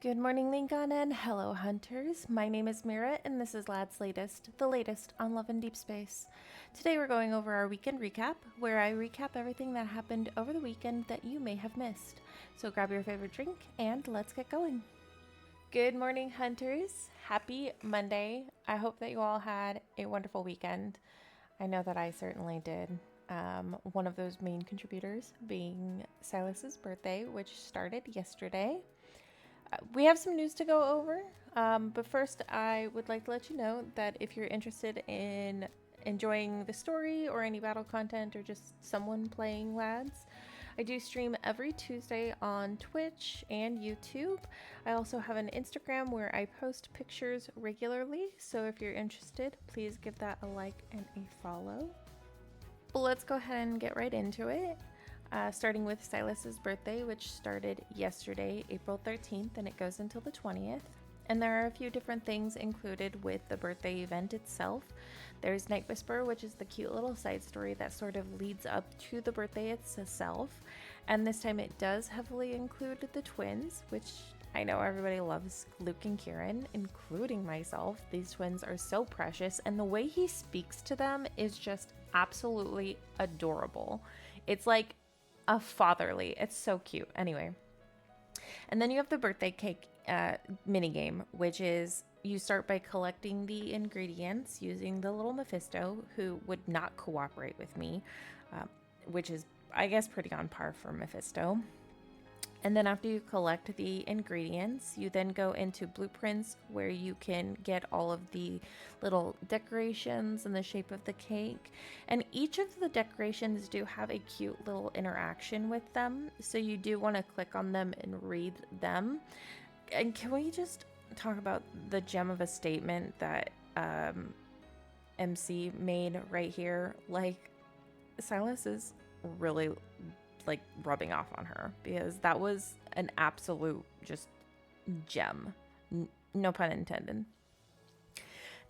Good morning, Lincoln, and hello, hunters. My name is Mira, and this is Lad's Latest, the latest on Love and Deepspace. Today we're going over our weekend recap, where I recap everything that happened over the weekend that you may have missed. So grab your favorite drink, and let's get going. Good morning, hunters. Happy Monday. I hope that you all had a wonderful weekend. I know that I certainly did. One of those main contributors being Sylus's birthday, which started yesterday. We have some news to go over, but first I would like to let you know that if you're interested in enjoying the story or any battle content or just someone playing LADs, I do stream every Tuesday on Twitch and YouTube. I also have an Instagram where I post pictures regularly, so if you're interested, please give that a like and a follow. But let's go ahead and get right into it. Starting with Sylus's birthday, which started yesterday, April 13th, and it goes until the 20th. And there are a few different things included with the birthday event itself. There's Night Whisper, which is the cute little side story that sort of leads up to the birthday itself. And this time it does heavily include the twins, which I know everybody loves Luke and Kieran, including myself. These twins are so precious, and the way he speaks to them is just absolutely adorable. It's like a fatherly. It's so cute. Anyway. And then you have the birthday cake mini game, which is you start by collecting the ingredients using the little Mephisto, who would not cooperate with me, which is, I guess, pretty on par for Mephisto. And then after you collect the ingredients, you then go into blueprints where you can get all of the little decorations in the shape of the cake. And each of the decorations do have a cute little interaction with them. So you do want to click on them and read them. And can we just talk about the gem of a statement that MC made right here? Like, Sylus is really like rubbing off on her, because that was an absolute just gem, no pun intended.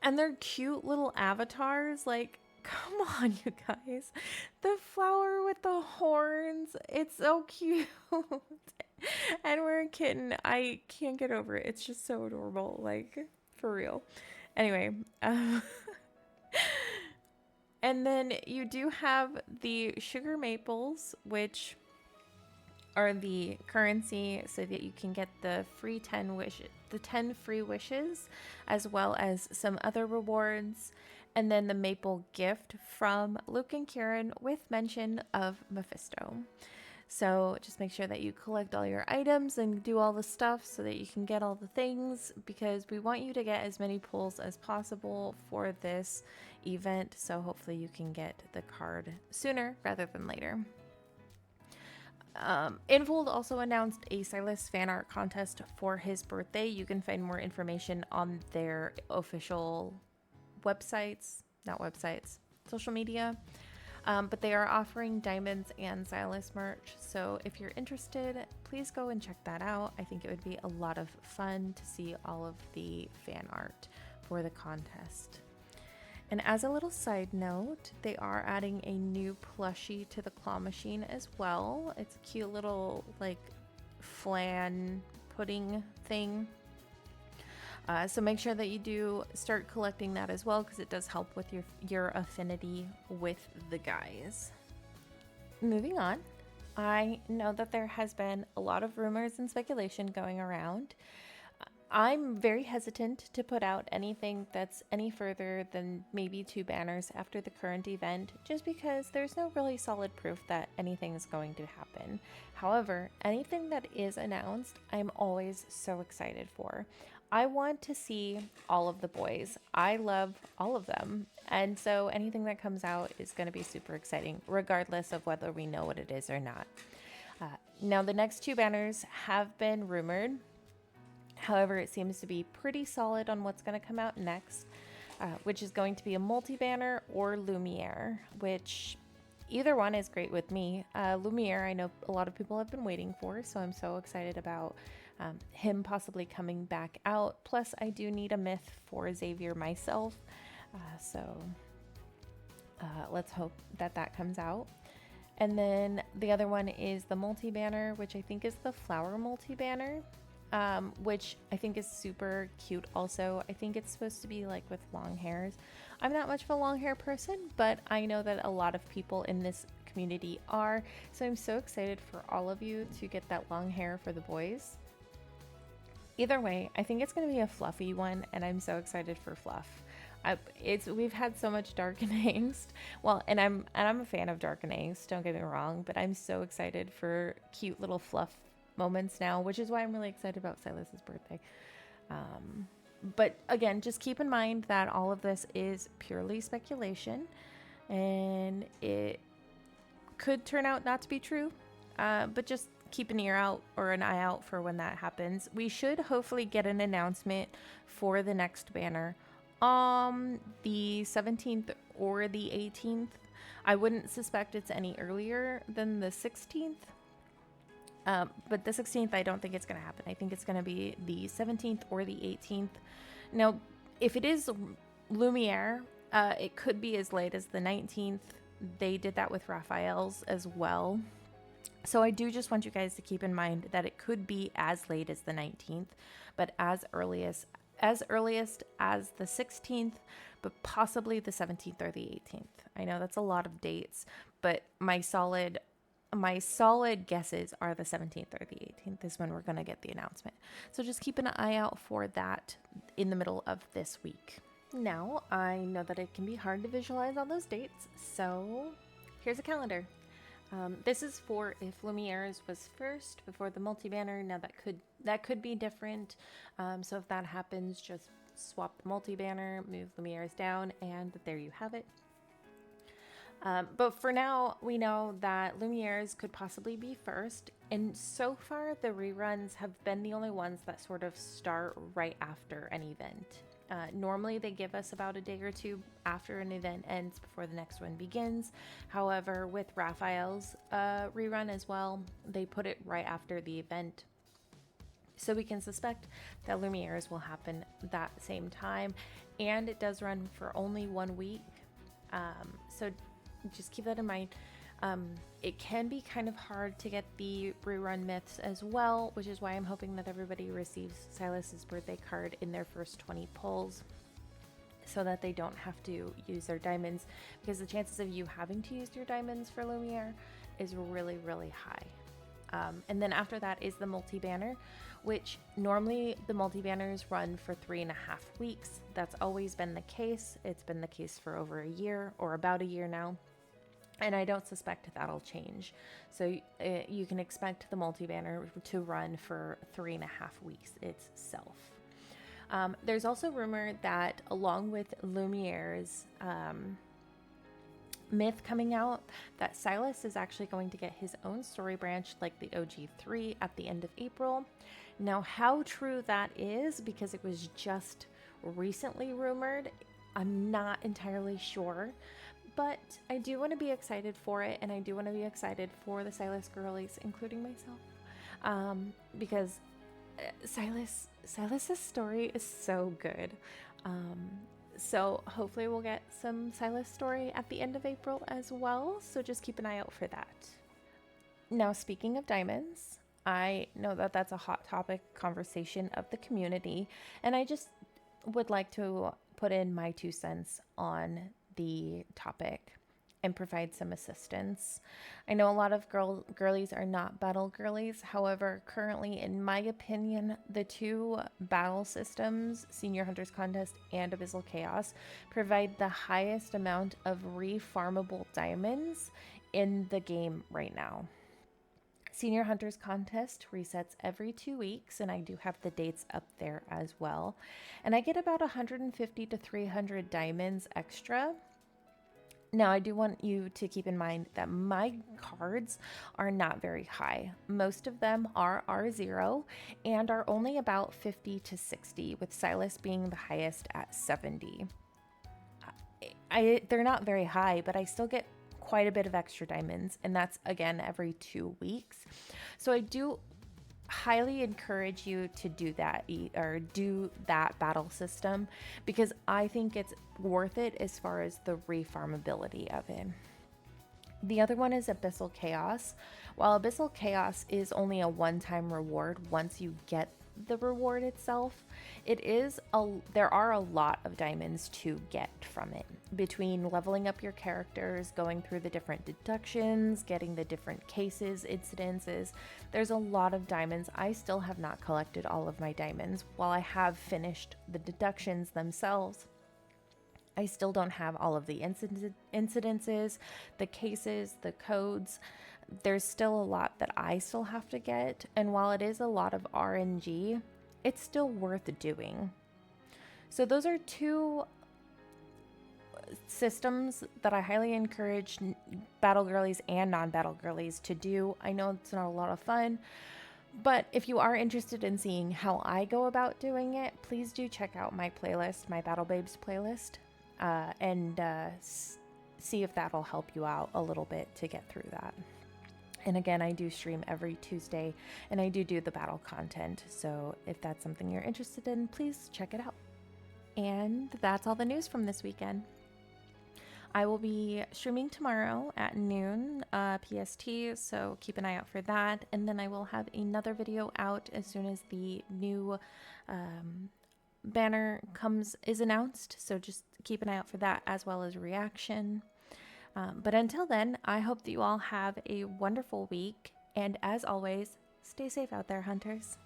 And they're cute little avatars. Like, come on, you guys. The flower with the horns, it's so cute. And we're a kitten. I can't get over it. It's just so adorable, like, for real. Anyway, and then you do have the sugar maples, which are the currency so that you can get the free 10 free wishes, as well as some other rewards. And then the maple gift from Luke and Kieran with mention of Mephisto. So just make sure that you collect all your items and do all the stuff so that you can get all the things, because we want you to get as many pulls as possible for this event. So hopefully you can get the card sooner rather than later. Infold also announced a Sylus fan art contest for his birthday. You can find more information on their official social media. But they are offering diamonds and Sylus merch, so if you're interested, please go and check that out. I think it would be a lot of fun to see all of the fan art for the contest. And as a little side note, they are adding a new plushie to the claw machine as well. It's a cute little like flan pudding thing. So make sure that you do start collecting that as well, because it does help with your affinity with the guys. Moving on, I know that there has been a lot of rumors and speculation going around. I'm very hesitant to put out anything that's any further than maybe 2 banners after the current event, just because there's no really solid proof that anything is going to happen. However, anything that is announced, I'm always so excited for. I want to see all of the boys. I love all of them. And so anything that comes out is going to be super exciting, regardless of whether we know what it is or not. Now, the next 2 banners have been rumored. However, it seems to be pretty solid on what's going to come out next, which is going to be a multi-banner or Lumiere, which either one is great with me. Lumiere, I know a lot of people have been waiting for, so I'm so excited about him possibly coming back out. Plus, I do need a myth for Xavier myself, so let's hope that that comes out. And then the other one is the multi-banner, which I think is the flower multi-banner. which I think is super cute also. I think it's supposed to be like with long hairs. I'm not much of a long hair person, but I know that a lot of people in this community are. So I'm so excited for all of you to get that long hair for the boys. Either way, I think it's going to be a fluffy one, and I'm so excited for fluff. We've had so much dark and angst. Well, and I'm a fan of dark and angst, don't get me wrong, but I'm so excited for cute little fluff moments now, which is why I'm really excited about Silas's birthday. But again, just keep in mind that all of this is purely speculation, and it could turn out not to be true, but just keep an ear out or an eye out for when that happens. We should hopefully get an announcement for the next banner the 17th or the 18th. I wouldn't suspect it's any earlier than the 16th. But the 16th, I don't think it's going to happen. I think it's going to be the 17th or the 18th. Now, if it is Lumiere, it could be as late as the 19th. They did that with Raphael's as well. So I do just want you guys to keep in mind that it could be as late as the 19th, but as earliest as the 16th, but possibly the 17th or the 18th. I know that's a lot of dates, but my solid guesses are the 17th or the 18th is when we're going to get the announcement. So just keep an eye out for that in the middle of this week. Now, I know that it can be hard to visualize all those dates, so here's a calendar. This is for if Lumiere's was first before the multi-banner. Now that could be different. So if that happens, just swap the multi-banner, move Lumiere's down, and there you have it. But for now, we know that Lumiere's could possibly be first. And so far, the reruns have been the only ones that sort of start right after an event. Normally, they give us about a day or two after an event ends before the next one begins. However, with Raphael's rerun as well, they put it right after the event. So we can suspect that Lumiere's will happen that same time. And it does run for only 1 week. So just keep that in mind. It can be kind of hard to get the rerun myths as well, which is why I'm hoping that everybody receives Silas's birthday card in their first 20 pulls so that they don't have to use their diamonds, because the chances of you having to use your diamonds for Lumiere is really, really high. And then after that is the multi-banner, which normally the multi-banners run for 3.5 weeks. That's always been the case. It's been the case for over a year, or about a year now. And I don't suspect that'll change. So you can expect the multi-banner to run for 3.5 weeks itself. There's also rumor that along with Lumiere's myth coming out, that Sylus is actually going to get his own story branch like the OG3 at the end of April. Now, how true that is, because it was just recently rumored, I'm not entirely sure. But I do want to be excited for it, and I do want to be excited for the Sylus girlies, including myself, because Silas's story is so good. So hopefully we'll get some Sylus story at the end of April as well, so just keep an eye out for that. Now, speaking of diamonds, I know that that's a hot topic conversation of the community, and I just would like to put in my 2 cents on the topic and provide some assistance. I know a lot of girlies are not battle girlies. However, currently, in my opinion, the 2 battle systems, Senior Hunters Contest and Abyssal Chaos, provide the highest amount of refarmable diamonds in the game right now. Senior Hunters Contest resets every 2 weeks, and I do have the dates up there as well. And I get about 150 to 300 diamonds extra. Now, I do want you to keep in mind that my cards are not very high. Most of them are R0 and are only about 50 to 60, with Sylus being the highest at 70. They're not very high, but I still get quite a bit of extra diamonds, and that's again every 2 weeks. So I do highly encourage you to do that, or do that battle system, because I think it's worth it as far as the refarmability of it. The other one is Abyssal Chaos. While Abyssal Chaos is only a one-time reward once you get the reward itself. There are a lot of diamonds to get from it, between leveling up your characters, going through the different deductions, getting the different cases, incidences. There's a lot of diamonds. I still have not collected all of my diamonds. While I have finished the deductions themselves, I still don't have all of the incidences, the cases, the codes. There's still a lot that I still have to get, and while it is a lot of RNG, it's still worth doing. So those are two systems that I highly encourage battle girlies and non-battle girlies to do. I know it's not a lot of fun, but if you are interested in seeing how I go about doing it, please do check out my playlist, my Battle Babes playlist, and see if that'll help you out a little bit to get through that. And again, I do stream every Tuesday, and I do the battle content. So if that's something you're interested in, please check it out. And that's all the news from this weekend. I will be streaming tomorrow at noon PST, so keep an eye out for that. And then I will have another video out as soon as the new banner is announced. So just keep an eye out for that, as well as reaction. But until then, I hope that you all have a wonderful week. And as always, stay safe out there, hunters.